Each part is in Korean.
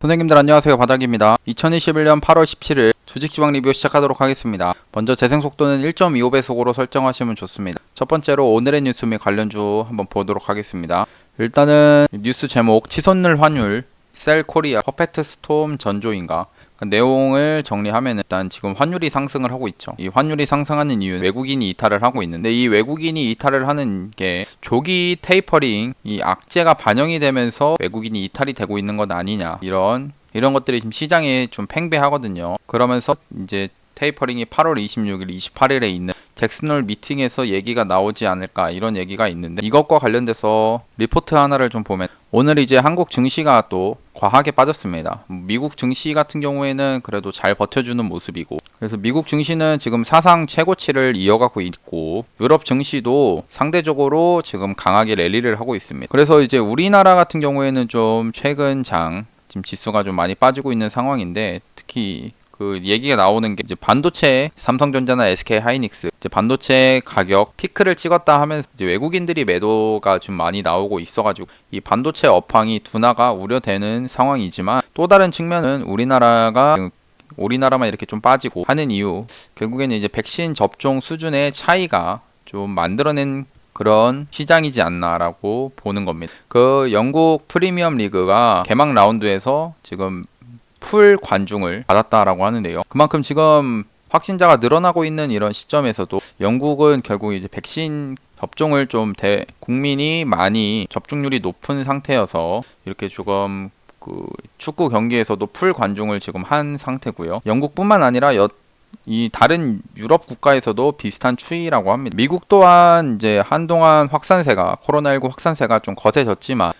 선생님들 안녕하세요, 바닥입니다. 2021년 8월 17일 주식지방 리뷰 시작하도록 하겠습니다. 먼저 재생속도는 1.25배속으로 설정하시면 좋습니다. 첫 번째로 오늘의 뉴스 및 관련주 한번 보도록 하겠습니다. 일단은 뉴스 제목 치솟는 환율 셀코리아 퍼펙트 스톰 전조인가, 내용을 정리하면 일단 지금 환율이 상승을 하고 있죠. 이 환율이 상승하는 이유는 외국인이 이탈을 하고 있는데, 이 외국인이 이탈을 하는 게 조기 테이퍼링, 이 악재가 반영이 되면서 외국인이 이탈이 되고 있는 것 아니냐, 이런 것들이 지금 시장에 좀 팽배하거든요. 그러면서 이제 테이퍼링이 8월 26일, 28일에 있는 잭슨홀 미팅에서 얘기가 나오지 않을까, 이런 얘기가 있는데, 이것과 관련돼서 리포트 하나를 좀 보면 오늘 이제 한국 증시가 또 과하게 빠졌습니다. 미국 증시 같은 경우에는 그래도 잘 버텨주는 모습이고, 그래서 미국 증시는 지금 사상 최고치를 이어가고 있고, 유럽 증시도 상대적으로 지금 강하게 랠리를 하고 있습니다. 그래서 이제 우리나라 같은 경우에는 좀 최근 지금 지수가 좀 많이 빠지고 있는 상황인데, 특히 그 얘기가 나오는 게 이제 반도체, 삼성전자나 SK 하이닉스 이제 반도체 가격 피크를 찍었다 하면서 이제 외국인들이 매도가 좀 많이 나오고 있어가지고 이 반도체 업황이 둔화가 우려되는 상황이지만, 또 다른 측면은 우리나라만 이렇게 좀 빠지고 하는 이유, 결국에는 이제 백신 접종 수준의 차이가 좀 만들어낸 그런 시장이지 않나라고 보는 겁니다. 그 영국 프리미엄 리그가 개막 라운드에서 지금 풀 관중을 받았다라고 하는데요. 그만큼 지금 확진자가 늘어나고 있는 이런 시점에서도 영국은 결국 이제 백신 접종을 좀 국민이 많이 접종률이 높은 상태여서 이렇게 조금 그 축구 경기에서도 풀 관중을 지금 한 상태고요. 영국뿐만 아니라 이 다른 유럽 국가에서도 비슷한 추이라고 합니다. 미국 또한 이제 한동안 코로나19 확산세가 좀 거세졌지만,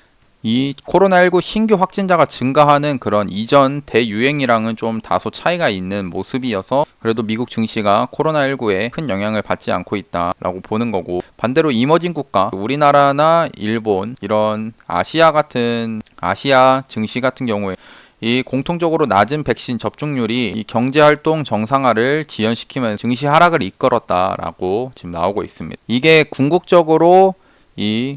이 코로나19 신규 확진자가 증가하는 그런 이전 대유행이랑은 좀 다소 차이가 있는 모습이어서 그래도 미국 증시가 코로나19에 큰 영향을 받지 않고 있다라고 보는 거고, 반대로 이머징 국가, 우리나라나 일본, 이런 아시아 증시 같은 경우에 이 공통적으로 낮은 백신 접종률이 이 경제활동 정상화를 지연시키면서 증시 하락을 이끌었다라고 지금 나오고 있습니다. 이게 궁극적으로 이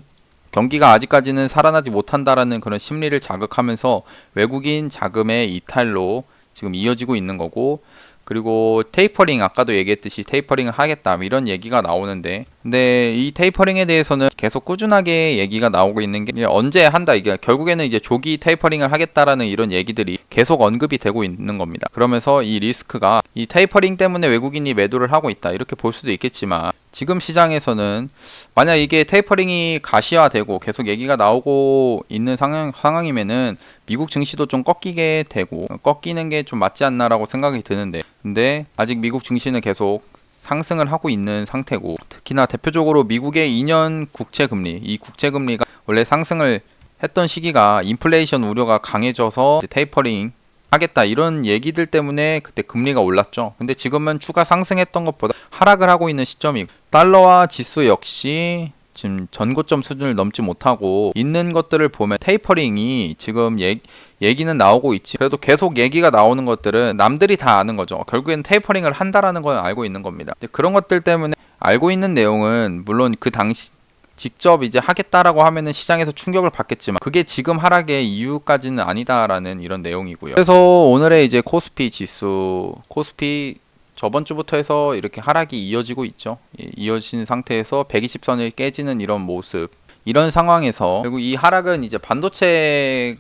경기가 아직까지는 살아나지 못한다라는 그런 심리를 자극하면서 외국인 자금의 이탈로 지금 이어지고 있는 거고, 그리고 테이퍼링, 아까도 얘기했듯이 테이퍼링을 하겠다 이런 얘기가 나오는데, 근데 이 테이퍼링에 대해서는 계속 꾸준하게 얘기가 나오고 있는 게 언제 한다, 이게 결국에는 이제 조기 테이퍼링을 하겠다라는 이런 얘기들이 계속 언급이 되고 있는 겁니다. 그러면서 이 리스크가 이 테이퍼링 때문에 외국인이 매도를 하고 있다, 이렇게 볼 수도 있겠지만, 지금 시장에서는 만약 이게 테이퍼링이 가시화되고 계속 얘기가 나오고 있는 상황이면은 미국 증시도 좀 꺾이게 되고, 꺾이는 게 좀 맞지 않나라고 생각이 드는데, 근데 아직 미국 증시는 계속 상승을 하고 있는 상태고, 특히나 대표적으로 미국의 2년 국채금리, 이 국채금리가 원래 상승을 했던 시기가 인플레이션 우려가 강해져서 테이퍼링 하겠다 이런 얘기들 때문에 그때 금리가 올랐죠. 근데 지금은 추가 상승했던 것보다 하락을 하고 있는 시점이고, 달러와 지수 역시 지금 전고점 수준을 넘지 못하고 있는 것들을 보면 테이퍼링이 지금 얘기는 나오고 있지, 그래도 계속 얘기가 나오는 것들은 남들이 다 아는 거죠. 결국엔 테이퍼링을 한다라는 건 알고 있는 겁니다. 그런 것들 때문에 알고 있는 내용은 물론 그 당시 직접 이제 하겠다라고 하면은 시장에서 충격을 받겠지만, 그게 지금 하락의 이유까지는 아니다라는 이런 내용이고요. 그래서 오늘의 이제 코스피 저번 주부터 해서 이렇게 하락이 이어지고 있죠. 이어진 상태에서 120선을 깨지는 이런 모습, 이런 상황에서 결국 이 하락은 이제 반도체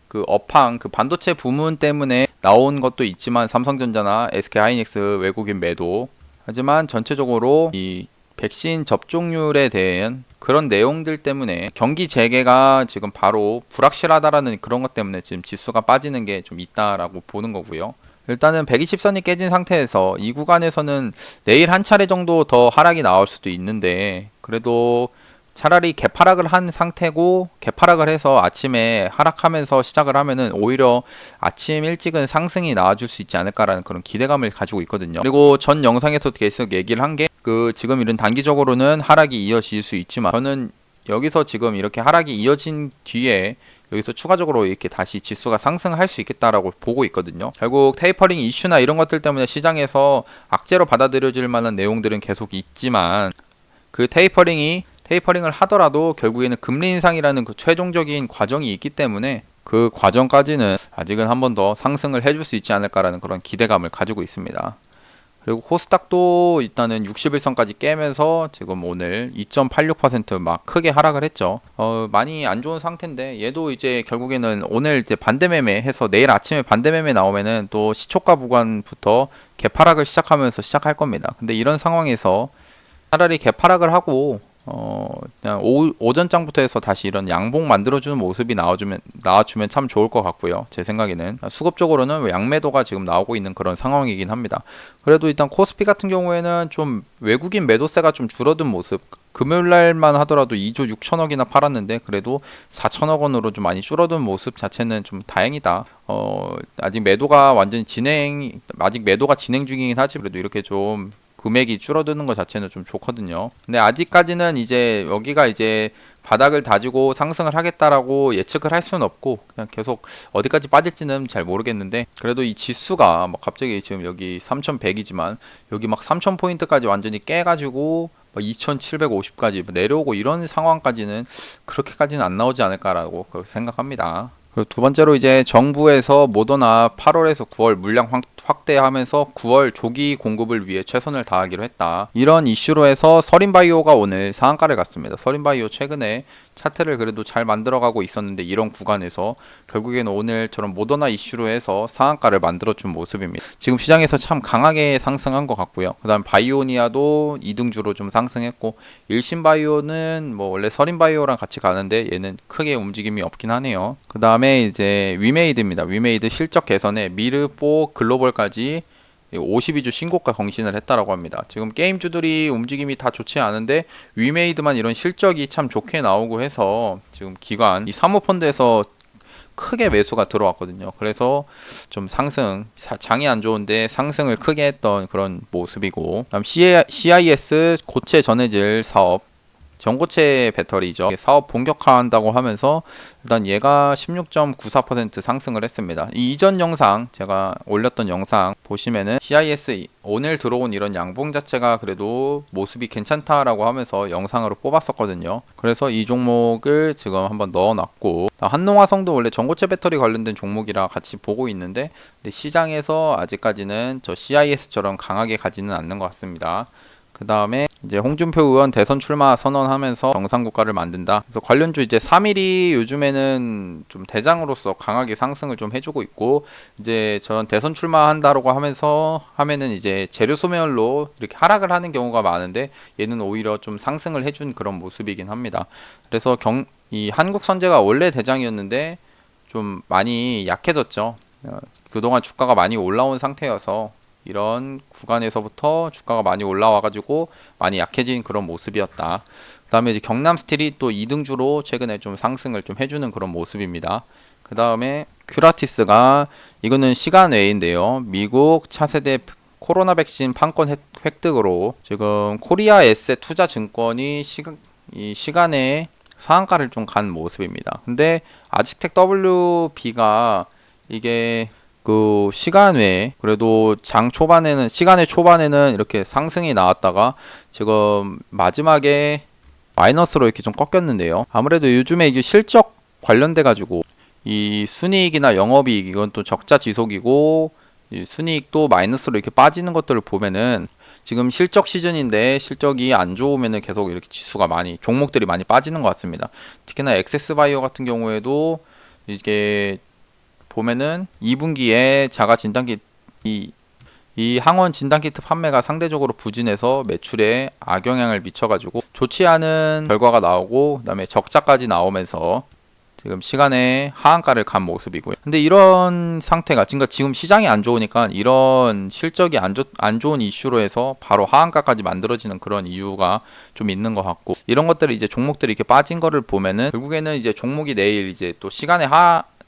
그 업황, 그 반도체 부문 때문에 나온 것도 있지만, 삼성전자나 SK 하이닉스 외국인 매도, 하지만 전체적으로 이 백신 접종률에 대한 그런 내용들 때문에 경기 재개가 지금 바로 불확실하다라는 그런 것 때문에 지금 지수가 빠지는 게 좀 있다라고 보는 거고요. 일단은 120선이 깨진 상태에서 이 구간에서는 내일 한 차례 정도 더 하락이 나올 수도 있는데, 그래도 차라리 개파락을 한 상태고, 개파락을 해서 아침에 하락하면서 시작을 하면은 오히려 아침 일찍은 상승이 나와줄 수 있지 않을까라는 그런 기대감을 가지고 있거든요. 그리고 전 영상에서 계속 얘기를 한 게, 지금 이런 단기적으로는 하락이 이어질 수 있지만, 저는 여기서 지금 이렇게 하락이 이어진 뒤에 여기서 추가적으로 이렇게 다시 지수가 상승할 수 있겠다라고 보고 있거든요. 결국 테이퍼링 이슈나 이런 것들 때문에 시장에서 악재로 받아들여질 만한 내용들은 계속 있지만, 그 테이퍼링을 하더라도 결국에는 금리 인상이라는 그 최종적인 과정이 있기 때문에 그 과정까지는 아직은 한 번 더 상승을 해줄 수 있지 않을까라는 그런 기대감을 가지고 있습니다. 그리고 코스닥도 일단은 60일선까지 깨면서 지금 오늘 2.86% 크게 하락을 했죠. 많이 안 좋은 상태인데 얘도 이제 결국에는 오늘 이제 반대매매 해서 내일 아침에 반대매매 나오면은 또 시초가 구간부터 개파락을 시작하면서 시작할 겁니다. 근데 이런 상황에서 차라리 개파락을 하고 그냥 오전장부터 해서 다시 이런 양봉 만들어주는 모습이 나와주면 참 좋을 것 같고요. 제 생각에는 수급적으로는 양매도가 지금 나오고 있는 그런 상황이긴 합니다. 그래도 일단 코스피 같은 경우에는 좀 외국인 매도세가 좀 줄어든 모습. 금요일 날만 하더라도 2조 6천억이나 팔았는데 그래도 4천억 원으로 좀 많이 줄어든 모습 자체는 좀 다행이다. 아직 매도가 진행 중이긴 하지 그래도 이렇게 좀 금액이 줄어드는 것 자체는 좀 좋거든요. 근데 아직까지는 이제 여기가 이제 바닥을 다지고 상승을 하겠다라고 예측을 할 수는 없고 그냥 계속 어디까지 빠질지는 잘 모르겠는데 그래도 이 지수가 막 갑자기 지금 여기 3100이지만 여기 막 3000포인트까지 완전히 깨가지고 2750까지 내려오고 이런 상황까지는 그렇게까지는 안 나오지 않을까라고 그렇게 생각합니다. 그리고 두 번째로 이제 정부에서 모더나 8월에서 9월 물량 확대하면서 9월 조기 공급을 위해 최선을 다하기로 했다. 이런 이슈로 해서 서린바이오가 오늘 상한가를 갔습니다. 서린바이오 최근에 차트를 그래도 잘 만들어가고 있었는데 이런 구간에서 결국에는 오늘처럼 모더나 이슈로 해서 상한가를 만들어준 모습입니다. 지금 시장에서 참 강하게 상승한 것 같고요. 그 다음 바이오니아도 2등주로 좀 상승했고 일신바이오는 뭐 원래 서린바이오랑 같이 가는데 얘는 크게 움직임이 없긴 하네요. 그 다음에 이제 위메이드입니다. 위메이드 실적 개선에 미르4 글로벌까지 52주 신고가更신을 했다라고 합니다. 지금 게임주들이 움직임이 다 좋지 않은데 위메이드만 이런 실적이 참 좋게 나오고 해서 지금 이 사모펀드에서 크게 매수가 들어왔거든요. 그래서 좀 장이 안 좋은데 상승을 크게 했던 그런 모습이고, 그다음 CIS 고체 전해질 사업 전고체 배터리죠. 사업 본격화한다고 하면서 일단 얘가 16.94% 상승을 했습니다. 이 이전 영상 제가 올렸던 영상 보시면은 CIS 오늘 들어온 이런 양봉 자체가 그래도 모습이 괜찮다라고 하면서 영상으로 뽑았었거든요. 그래서 이 종목을 지금 한번 넣어놨고 한농화성도 원래 전고체 배터리 관련된 종목이라 같이 보고 있는데 근데 시장에서 아직까지는 저 CIS처럼 강하게 가지는 않는 것 같습니다. 그 다음에 이제 홍준표 의원 대선 출마 선언하면서 정상국가를 만든다. 그래서 관련주 이제 3일이 요즘에는 좀 대장으로서 강하게 상승을 좀 해주고 있고 이제 저런 대선 출마한다라고 하면은 이제 재료 소멸로 이렇게 하락을 하는 경우가 많은데 얘는 오히려 좀 상승을 해준 그런 모습이긴 합니다. 그래서 이 한국 선제가 원래 대장이었는데 좀 많이 약해졌죠. 그동안 주가가 많이 올라온 상태여서 이런 구간에서부터 주가가 많이 올라와가지고 많이 약해진 그런 모습이었다. 그 다음에 이제 경남스틸이 또 2등주로 최근에 좀 상승을 좀 해주는 그런 모습입니다. 그 다음에 큐라티스가 이거는 시간 외인데요. 미국 차세대 코로나 백신 판권 획득으로 지금 코리아 에셋 투자증권이 이 시간에 상한가를 좀 간 모습입니다. 근데 아직텍 WB가 이게 그 시간 외에 그래도 시간의 초반에는 이렇게 상승이 나왔다가 지금 마지막에 마이너스로 이렇게 좀 꺾였는데요. 아무래도 요즘에 이게 실적 관련돼 가지고 이 순이익이나 영업이익 이건 또 적자 지속이고 이 순이익도 마이너스로 이렇게 빠지는 것들을 보면은 지금 실적 시즌인데 실적이 안 좋으면은 계속 이렇게 종목들이 많이 빠지는 것 같습니다. 특히나 엑세스바이오 같은 경우에도 이게 보면은 2분기에 이 항원 진단키트 판매가 상대적으로 부진해서 매출에 악영향을 미쳐가지고 좋지 않은 결과가 나오고 그다음에 적자까지 나오면서 지금 시간에 하한가를 간 모습이고요. 근데 이런 상태가 지금 시장이 안 좋으니까 이런 실적이 안 좋은 이슈로 해서 바로 하한가까지 만들어지는 그런 이유가 좀 있는 것 같고 이런 것들이 이제 종목들이 이렇게 빠진 거를 보면은 결국에는 이제 종목이 내일 이제 또 시간에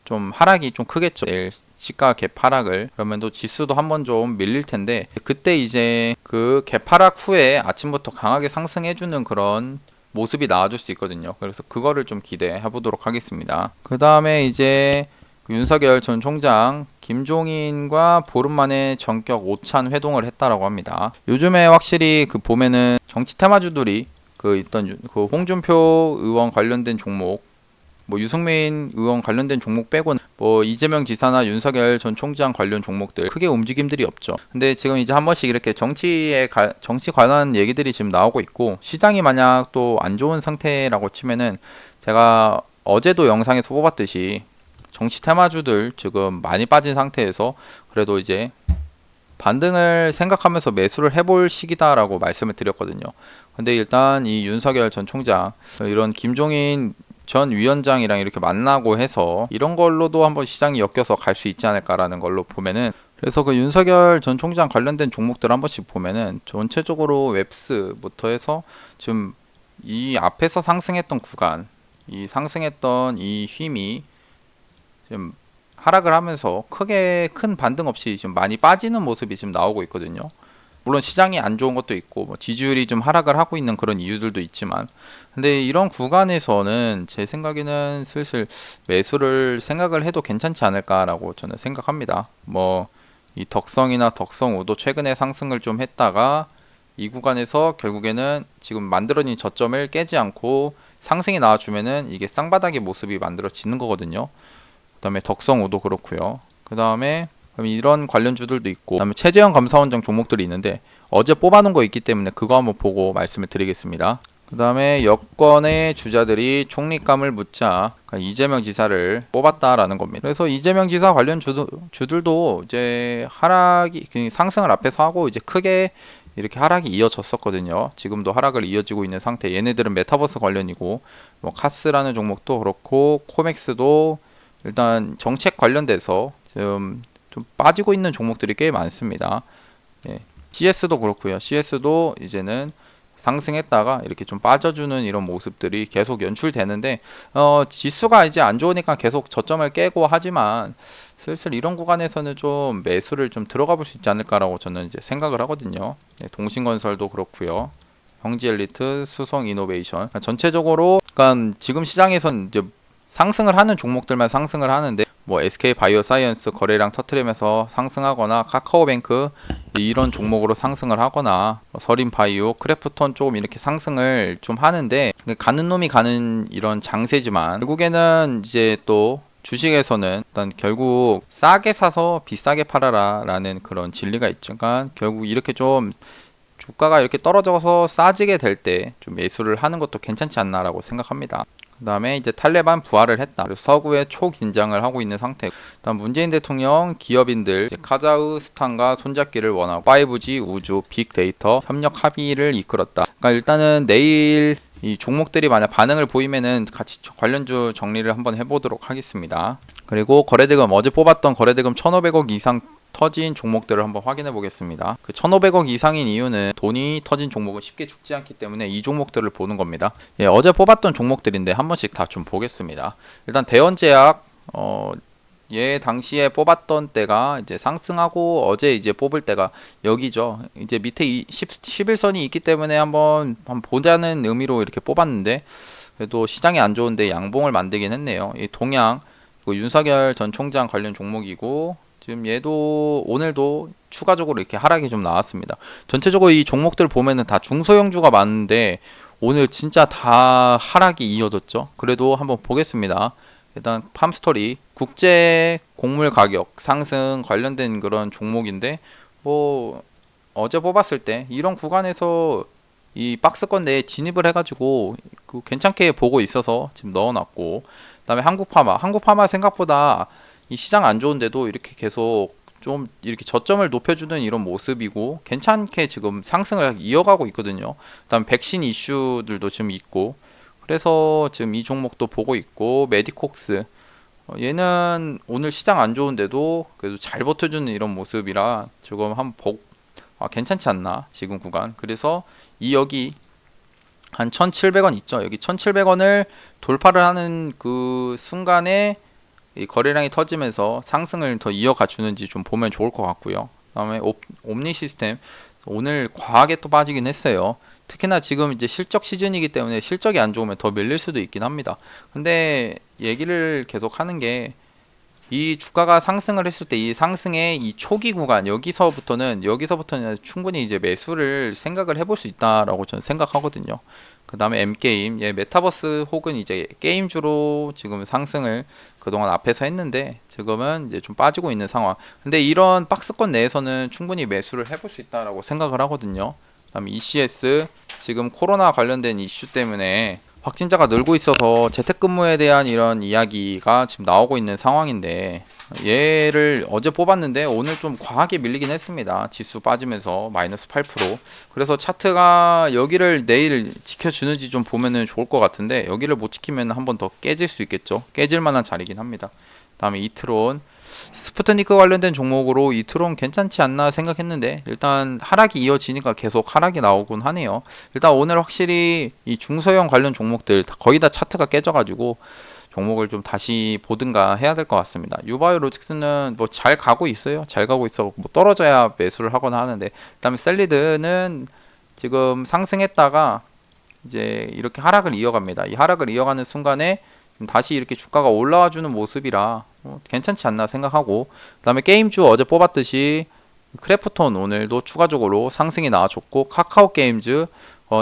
좀 하락이 좀 크겠죠. 내일 시가 개파락을 그러면 또 지수도 한번 좀 밀릴 텐데 그때 이제 그 개파락 후에 아침부터 강하게 상승해주는 그런 모습이 나와줄 수 있거든요. 그래서 그거를 좀 기대해 보도록 하겠습니다. 그 다음에 이제 그 윤석열 전 총장 김종인과 보름 만에 전격 오찬 회동을 했다라고 합니다. 요즘에 확실히 그 보면은 정치 테마주들이 그 있던 그 홍준표 의원 관련된 종목 뭐 유승민 의원 관련된 종목 빼고는 뭐 이재명 지사나 윤석열 전 총장 관련 종목들 크게 움직임들이 없죠. 근데 지금 이제 한 번씩 이렇게 정치 관한 얘기들이 지금 나오고 있고, 시장이 만약 또 안 좋은 상태라고 치면은, 제가 어제도 영상에서 뽑았듯이 정치 테마주들 지금 많이 빠진 상태에서 그래도 이제 반등을 생각하면서 매수를 해볼 시기다라고 말씀을 드렸거든요. 근데 일단 이 윤석열 전 총장, 이런 김종인 전 위원장이랑 이렇게 만나고 해서 이런 걸로도 한번 시장이 엮여서 갈 수 있지 않을까라는 걸로 보면은, 그래서 그 윤석열 전 총장 관련된 종목들 한 번씩 보면은 전체적으로 웹스부터 해서 지금 이 앞에서 상승했던 구간, 이 상승했던 이 힘이 지금 하락을 하면서 크게 큰 반등 없이 지금 많이 빠지는 모습이 지금 나오고 있거든요. 물론 시장이 안 좋은 것도 있고 뭐 지지율이 좀 하락을 하고 있는 그런 이유들도 있지만, 근데 이런 구간에서는 제 생각에는 슬슬 매수를 생각을 해도 괜찮지 않을까라고 저는 생각합니다. 뭐 이 덕성이나 덕성우도 최근에 상승을 좀 했다가 이 구간에서 결국에는 지금 만들어진 저점을 깨지 않고 상승이 나와주면은 이게 쌍바닥의 모습이 만들어지는 거거든요. 그 다음에 덕성우도 그렇고요. 그 다음에 이런 관련주들도 있고, 그 다음에 최재형 감사원장 종목들이 있는데 어제 뽑아놓은 거 있기 때문에 그거 한번 보고 말씀을 드리겠습니다. 그 다음에 여권의 주자들이 총리감을 묻자 그러니까 이재명 지사를 뽑았다라는 겁니다. 그래서 이재명 지사 관련 주들도 이제 하락이 상승을 앞에서 하고 이제 크게 이렇게 하락이 이어졌었거든요. 지금도 하락을 이어지고 있는 상태. 얘네들은 메타버스 관련이고, 뭐 카스라는 종목도 그렇고 코맥스도 일단 정책 관련돼서 지금 좀 빠지고 있는 종목들이 꽤 많습니다. 예. CS도 그렇고요. CS도 이제는 상승했다가 이렇게 좀 빠져주는 이런 모습들이 계속 연출되는데, 지수가 이제 안 좋으니까 계속 저점을 깨고 하지만 슬슬 이런 구간에서는 좀 매수를 좀 들어가 볼 수 있지 않을까라고 저는 이제 생각을 하거든요. 예, 동신건설도 그렇고요. 형지엘리트, 수성이노베이션, 그러니까 전체적으로 그러니까 지금 시장에선 이제 상승을 하는 종목들만 상승을 하는데, 뭐 SK바이오사이언스 거래량 터트리면서 상승하거나 카카오뱅크 이런 종목으로 상승을 하거나 서린바이오, 크래프톤 조금 이렇게 상승을 좀 하는데, 가는 놈이 가는 이런 장세지만 결국에는 이제 또 주식에서는 일단 결국 싸게 사서 비싸게 팔아라 라는 그런 진리가 있죠. 그러니까 결국 이렇게 좀 주가가 이렇게 떨어져서 싸지게 될 때 좀 매수를 하는 것도 괜찮지 않나라고 생각합니다. 그 다음에 이제 탈레반 부활을 했다. 그리고 서구에 초긴장을 하고 있는 상태. 다음 문재인 대통령 기업인들 카자흐스탄과 손잡기를 원하고 5G 우주 빅데이터 협력 합의를 이끌었다. 그러니까 일단은 내일 이 종목들이 만약 반응을 보이면은 같이 관련주 정리를 한번 해보도록 하겠습니다. 그리고 거래대금 어제 뽑았던 거래대금 1,500억 이상 터진 종목들을 한번 확인해 보겠습니다. 그 1,500억 이상인 이유는 돈이 터진 종목은 쉽게 죽지 않기 때문에 이 종목들을 보는 겁니다. 예, 어제 뽑았던 종목들인데 한 번씩 다 좀 보겠습니다. 일단 대원제약 얘 당시에 뽑았던 때가 이제 상승하고 어제 이제 뽑을 때가 여기죠. 이제 밑에 11선이 있기 때문에 한번 보자는 의미로 이렇게 뽑았는데, 그래도 시장이 안 좋은데 양봉을 만들긴 했네요. 이 동양 윤석열 전 총장 관련 종목이고, 지금 얘도 오늘도 추가적으로 이렇게 하락이 좀 나왔습니다. 전체적으로 이 종목들 보면은 다 중소형주가 많은데 오늘 진짜 다 하락이 이어졌죠. 그래도 한번 보겠습니다. 일단 팜스토리 국제 곡물 가격 상승 관련된 그런 종목인데, 뭐 어제 뽑았을 때 이런 구간에서 이 박스권 내에 진입을 해가지고 그 괜찮게 보고 있어서 지금 넣어놨고, 그다음에 한국파마 생각보다 이 시장 안 좋은데도 이렇게 계속 좀 이렇게 저점을 높여주는 이런 모습이고 괜찮게 지금 상승을 이어가고 있거든요. 그다음 백신 이슈들도 지금 있고, 그래서 지금 이 종목도 보고 있고, 메디콕스 얘는 오늘 시장 안 좋은데도 그래도 잘 버텨주는 이런 모습이라 지금 한번 괜찮지 않나 지금 구간. 그래서 이 여기 한 1,700원 있죠. 여기 1,700원을 돌파를 하는 그 순간에 이 거래량이 터지면서 상승을 더 이어가 주는지 좀 보면 좋을 것 같고요. 그다음에 옴니 시스템 오늘 과하게 또 빠지긴 했어요. 특히나 지금 이제 실적 시즌이기 때문에 실적이 안 좋으면 더 밀릴 수도 있긴 합니다. 근데 얘기를 계속 하는 게, 이 주가가 상승을 했을 때 이 상승의 이 초기 구간 여기서부터는 충분히 이제 매수를 생각을 해볼 수 있다라고 저는 생각하거든요. 그 다음에 M게임, 예, 메타버스 혹은 이제 게임주로 지금 상승을 그동안 앞에서 했는데 지금은 이제 좀 빠지고 있는 상황. 근데 이런 박스권 내에서는 충분히 매수를 해볼 수 있다라고 생각을 하거든요. 그다음에 ECS, 지금 코로나 관련된 이슈 때문에 확진자가 늘고 있어서 재택근무에 대한 이런 이야기가 지금 나오고 있는 상황인데, 얘를 어제 뽑았는데 오늘 좀 과하게 밀리긴 했습니다. 지수 빠지면서 마이너스 8%. 그래서 차트가 여기를 내일 지켜주는지 좀 보면은 좋을 것 같은데, 여기를 못 지키면 한 번 더 깨질 수 있겠죠. 깨질 만한 자리긴 합니다. 다음에 이트론, 스푸트니크 관련된 종목으로 이트론 괜찮지 않나 생각했는데 일단 하락이 이어지니까 계속 하락이 나오곤 하네요. 일단 오늘 확실히 이 중소형 관련 종목들 거의 다 차트가 깨져가지고 종목을 좀 다시 보든가 해야 될 것 같습니다. 유바이오로직스는 뭐 잘 가고 있어요. 잘 가고 있어. 뭐 떨어져야 매수를 하거나 하는데, 그다음에 셀리드는 지금 상승했다가 이제 이렇게 하락을 이어갑니다. 이 하락을 이어가는 순간에 다시 이렇게 주가가 올라와 주는 모습이라 괜찮지 않나 생각하고, 그 다음에 게임주 어제 뽑았듯이 크래프톤 오늘도 추가적으로 상승이 나와줬고, 카카오 게임즈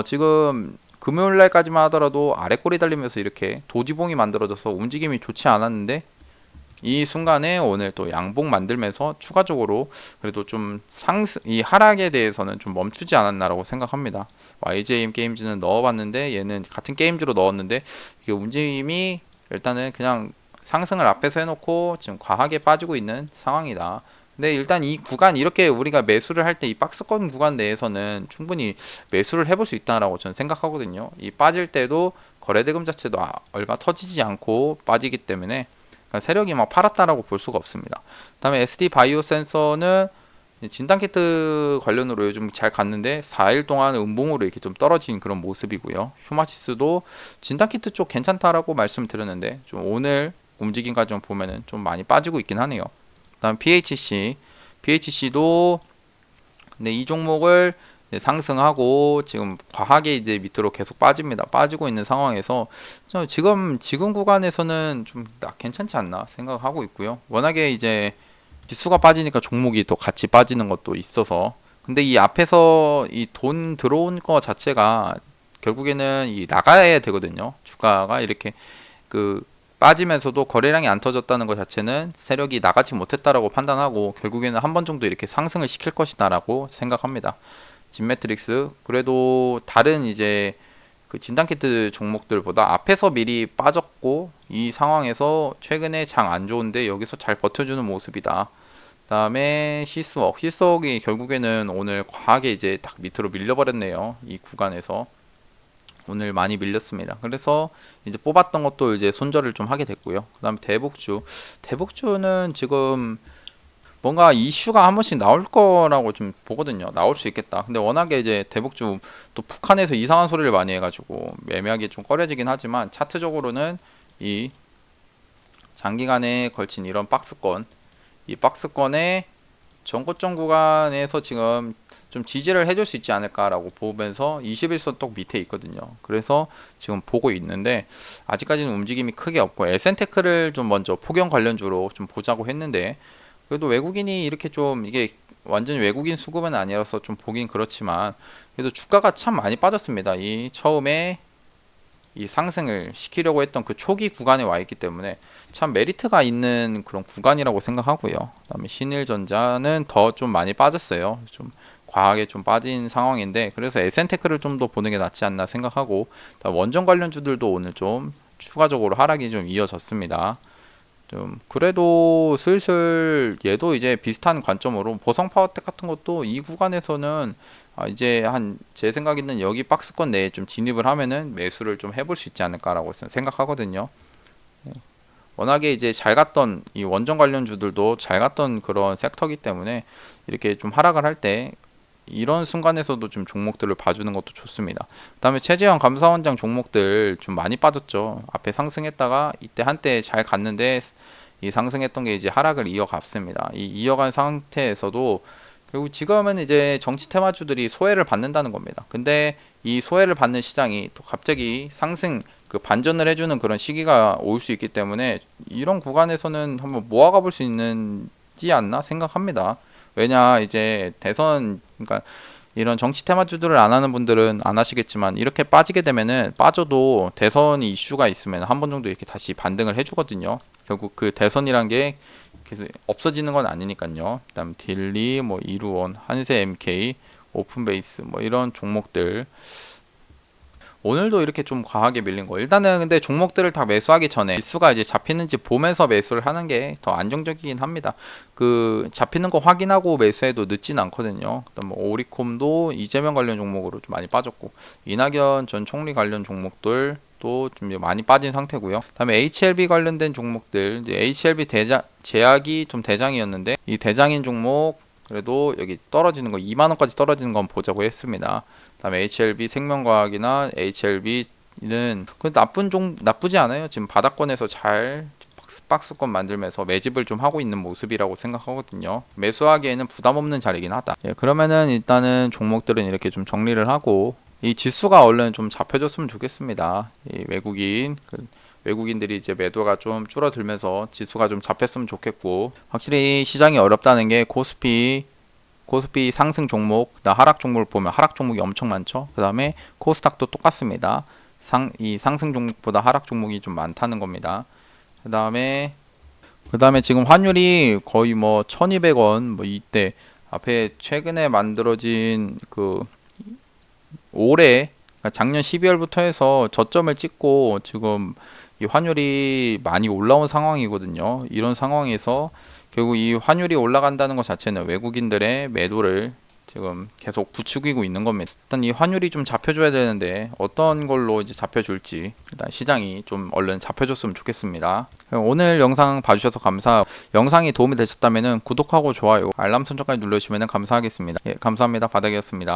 지금 금요일날까지만 하더라도 아래 꼬리 달리면서 이렇게 도지봉이 만들어져서 움직임이 좋지 않았는데, 이 순간에 오늘 또 양봉 만들면서 추가적으로 그래도 좀 이 하락에 대해서는 좀 멈추지 않았나라고 생각합니다. YJM 게임즈는 넣어봤는데 얘는 같은 게임즈로 넣었는데 이게 움직임이 일단은 그냥 상승을 앞에서 해놓고 지금 과하게 빠지고 있는 상황이다. 근데 일단 이 구간 이렇게 우리가 매수를 할 때 이 박스권 구간 내에서는 충분히 매수를 해볼 수 있다라고 저는 생각하거든요. 이 빠질 때도 거래대금 자체도 얼마 터지지 않고 빠지기 때문에 그러니까 세력이 막 팔았다라고 볼 수가 없습니다. 그다음에 SD 바이오 센서는 진단키트 관련으로 요즘 잘 갔는데 4일 동안 음봉으로 이렇게 좀 떨어진 그런 모습이고요. 휴마시스도 진단키트 쪽 괜찮다라고 말씀드렸는데 좀 오늘 움직임 과정 보면은 좀 많이 빠지고 있긴 하네요. 그다음 PHC도 근데 이 종목을 상승하고 지금 과하게 이제 밑으로 계속 빠집니다. 빠지고 있는 상황에서 지금 구간에서는 좀 괜찮지 않나 생각하고 있고요. 워낙에 이제 지수가 빠지니까 종목이 또 같이 빠지는 것도 있어서, 근데 이 앞에서 이 돈 들어온 거 자체가 결국에는 이 나가야 되거든요. 주가가 이렇게 그 빠지면서도 거래량이 안 터졌다는 것 자체는 세력이 나가지 못했다라고 판단하고 결국에는 한 번 정도 이렇게 상승을 시킬 것이다라고 생각합니다. 진매트릭스 그래도 다른 이제 그 진단키트 종목들보다 앞에서 미리 빠졌고 이 상황에서 최근에 장 안 좋은데 여기서 잘 버텨주는 모습이다. 그다음에 시스웍이 결국에는 오늘 과하게 이제 딱 밑으로 밀려버렸네요. 이 구간에서 오늘 많이 밀렸습니다. 그래서 이제 뽑았던 것도 이제 손절을 좀 하게 됐고요. 그다음에 대북주는 지금 뭔가 이슈가 한 번씩 나올 거라고 좀 보거든요. 나올 수 있겠다. 근데 워낙에 이제 대북주 또 북한에서 이상한 소리를 많이 해가지고 매매하기 좀 꺼려지긴 하지만 차트적으로는 이 장기간에 걸친 이런 박스권, 이 박스권의 전고점 구간에서 지금 좀 지지를 해줄 수 있지 않을까라고 보면서 21선독 밑에 있거든요. 그래서 지금 보고 있는데 아직까지는 움직임이 크게 없고 에센테크를 좀 먼저 폭염 관련주로 좀 보자고 했는데, 그래도 외국인이 이렇게 좀 이게 완전히 외국인 수급은 아니라서 좀 보긴 그렇지만 그래도 주가가 참 많이 빠졌습니다. 이 처음에 이 상승을 시키려고 했던 그 초기 구간에 와 있기 때문에 참 메리트가 있는 그런 구간이라고 생각하고요. 그다음에 신일전자는 더 좀 많이 빠졌어요. 좀 과하게 좀 빠진 상황인데 그래서 에센테크를 좀 더 보는 게 낫지 않나 생각하고, 원전 관련주들도 오늘 좀 추가적으로 하락이 좀 이어졌습니다. 좀 그래도 슬슬 얘도 이제 비슷한 관점으로 보성파워텍 같은 것도 이 구간에서는 이제 한 제 생각에는 여기 박스권 내에 좀 진입을 하면은 매수를 좀 해볼 수 있지 않을까라고 생각하거든요. 워낙에 이제 잘 갔던 이 원전 관련주들도 잘 갔던 그런 섹터이기 때문에 이렇게 좀 하락을 할 때 이런 순간에서도 좀 종목들을 봐주는 것도 좋습니다. 그 다음에 최재형 감사원장 종목들 좀 많이 빠졌죠. 앞에 상승했다가 이때 한때 잘 갔는데 이 상승했던 게 이제 하락을 이어갔습니다. 이 이어간 상태에서도 결국 지금은 이제 정치 테마주들이 소외를 받는다는 겁니다. 근데 이 소외를 받는 시장이 또 갑자기 상승 그 반전을 해주는 그런 시기가 올 수 있기 때문에 이런 구간에서는 한번 모아가 볼 수 있는지 않나 생각합니다. 왜냐 이제 대선 그러니까 이런 정치 테마주들을 안 하는 분들은 안 하시겠지만 이렇게 빠지게 되면은 빠져도 대선이 이슈가 있으면 한 번 정도 이렇게 다시 반등을 해주거든요. 결국 그 대선이란 게 계속 없어지는 건 아니니까요. 그다음 딜리, 뭐 이루원, 한세 MK, 오픈베이스 뭐 이런 종목들 오늘도 이렇게 좀 과하게 밀린 거. 일단은 근데 종목들을 다 매수하기 전에 지수가 이제 잡히는지 보면서 매수를 하는 게 더 안정적이긴 합니다. 그 잡히는 거 확인하고 매수해도 늦진 않거든요. 그다음 뭐 오리콤도 이재명 관련 종목으로 좀 많이 빠졌고 이낙연 전 총리 관련 종목들 또 좀 많이 빠진 상태고요. 그다음에 HLB 관련된 종목들, 이제 HLB 제약이 좀 대장이었는데 이 대장인 종목 그래도 여기 떨어지는 거 2만 원까지 떨어지는 건 보자고 했습니다. 그다음에 HLB 생명과학이나 HLB는 그 나쁘지 않아요. 지금 바닥권에서 잘 박스권 만들면서 매집을 좀 하고 있는 모습이라고 생각하거든요. 매수하기에는 부담 없는 자리긴 하다. 예, 그러면은 일단은 종목들은 이렇게 좀 정리를 하고 이 지수가 얼른 좀 잡혀줬으면 좋겠습니다. 이 외국인들이 이제 매도가 좀 줄어들면서 지수가 좀 잡혔으면 좋겠고 확실히 시장이 어렵다는 게 코스피 상승 종목, 하락 종목을 보면 하락 종목이 엄청 많죠. 그 다음에 코스닥도 똑같습니다. 이 상승 종목보다 하락 종목이 좀 많다는 겁니다. 그 다음에 지금 환율이 거의 뭐 1200원 뭐 이때 앞에 최근에 만들어진 그 올해 그러니까 작년 12월부터 해서 저점을 찍고 지금 이 환율이 많이 올라온 상황이거든요. 이런 상황에서 결국 이 환율이 올라간다는 것 자체는 외국인들의 매도를 지금 계속 부추기고 있는 겁니다. 일단 이 환율이 좀 잡혀줘야 되는데 어떤 걸로 이제 잡혀줄지 일단 시장이 좀 얼른 잡혀줬으면 좋겠습니다. 오늘 영상 봐주셔서 감사하고 영상이 도움이 되셨다면 구독하고 좋아요, 알람 설정까지 눌러주시면 감사하겠습니다. 예, 감사합니다. 바닥이었습니다.